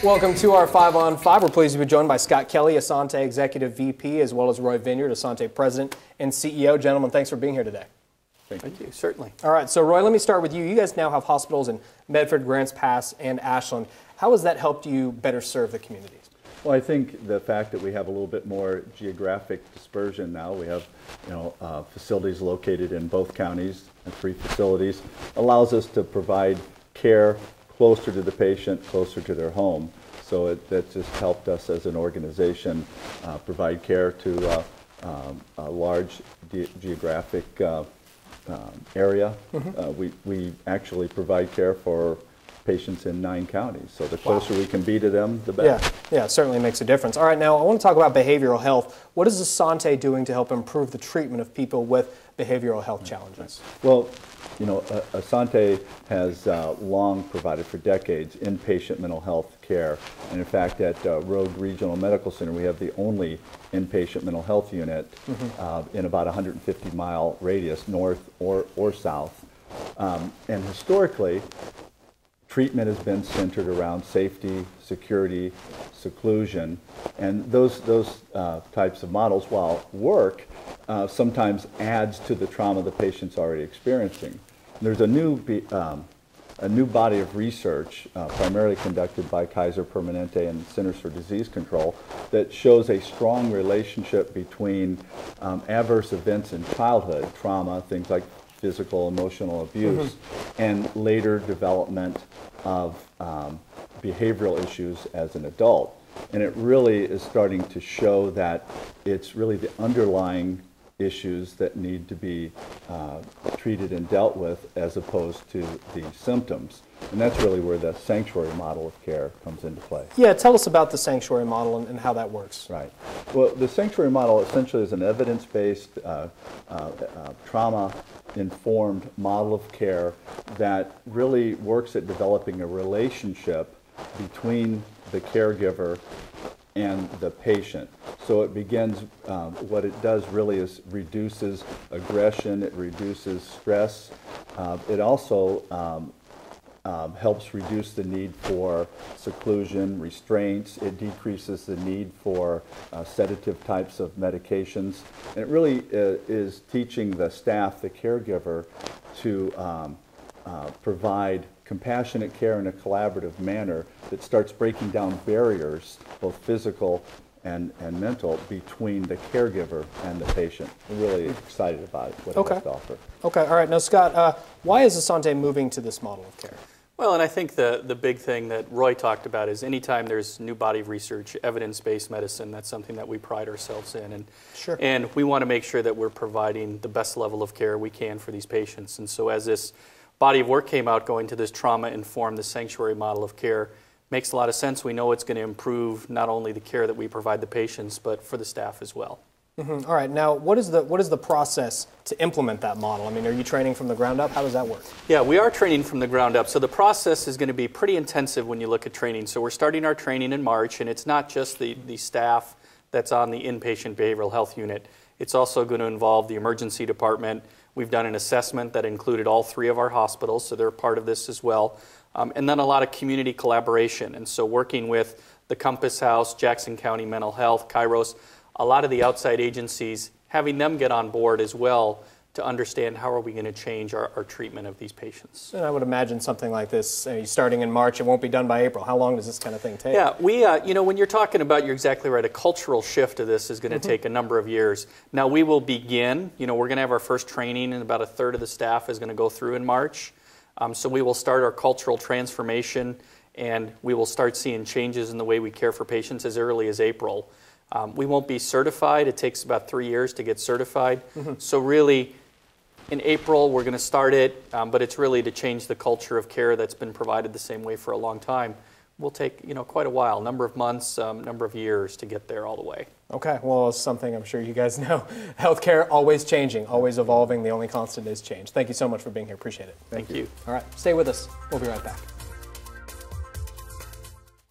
Welcome to our 5 on 5. We're pleased to be joined by Scott Kelly, Asante Executive VP, as well as Roy Vinyard, Asante President and CEO. Gentlemen, thanks for being here today. Thank you. Certainly. All right, so Roy, let me start with you. You guys now have hospitals in Medford, Grants Pass, and Ashland. How has that helped you better serve the communities? Well, I think the fact that we have a little bit more geographic dispersion now, we have facilities located in both counties and 3 facilities, allows us to provide care closer to the patient, closer to their home. So that just helped us as an organization provide care to a large geographic area. We actually provide care for patients in 9 counties. So the closer we can be to them, the better. Yeah, it certainly makes a difference. All right, now I want to talk about behavioral health. What is Asante doing to help improve the treatment of people with behavioral health challenges? Well, Asante has long provided for decades inpatient mental health care. And in fact, at Rogue Regional Medical Center, we have the only inpatient mental health unit in about a 150-mile radius, north or south. And historically, treatment has been centered around safety, security, seclusion, and those types of models, while work, sometimes adds to the trauma the patient's already experiencing. There's a new body of research, primarily conducted by Kaiser Permanente and Centers for Disease Control, that shows a strong relationship between adverse events in childhood, trauma, things like physical, emotional abuse, and later development of behavioral issues as an adult. And it really is starting to show that it's really the underlying issues that need to be treated and dealt with as opposed to the symptoms. And that's really where the sanctuary model of care comes into play. Yeah, tell us about the sanctuary model and how that works. Right. Well, the sanctuary model essentially is an evidence-based, trauma-informed model of care that really works at developing a relationship between the caregiver and the patient. So it begins, what it does really is reduces aggression, it reduces stress. It also helps reduce the need for seclusion, restraints. It decreases the need for sedative types of medications. And it really is teaching the staff, the caregiver, to provide compassionate care in a collaborative manner that starts breaking down barriers, both physical and mental, between the caregiver and the patient. We're really excited about what it has to offer. Okay, all right. Now, Scott, why is Asante moving to this model of care? Well, and I think the big thing that Roy talked about is anytime there's new body of research, evidence-based medicine, that's something that we pride ourselves in. And we want to make sure that we're providing the best level of care we can for these patients. And so as this body of work came out going to this trauma-informed, the sanctuary model of care, makes a lot of sense. We know it's going to improve not only the care that we provide the patients, but for the staff as well. All right. Now, what is the process to implement that model? I mean, are you training from the ground up? How does that work? Yeah, we are training from the ground up. So the process is going to be pretty intensive when you look at training. So we're starting our training in March, and it's not just the staff that's on the inpatient behavioral health unit. It's also going to involve the emergency department. We've done an assessment that included all 3 of our hospitals, so they're part of this as well. And then a lot of community collaboration. And so working with the Compass House, Jackson County Mental Health, Kairos, a lot of the outside agencies, having them get on board as well to understand how are we going to change our treatment of these patients. And I would imagine something like this, starting in March, it won't be done by April. How long does this kind of thing take? Yeah, we, when you're talking about, you're exactly right, a cultural shift of this is going to take a number of years. Now we will begin, we're going to have our first training, and about 1/3 of the staff is going to go through in March. So we will start our cultural transformation, and we will start seeing changes in the way we care for patients as early as April. We won't be certified. It takes about 3 years to get certified. So really, in April, we're going to start it, but it's really to change the culture of care that's been provided the same way for a long time. Will take, quite a while, number of months, number of years to get there all the way. Okay, well, it's something I'm sure you guys know. Healthcare always changing, always evolving. The only constant is change. Thank you so much for being here. Appreciate it. Thank you. All right, stay with us. We'll be right back.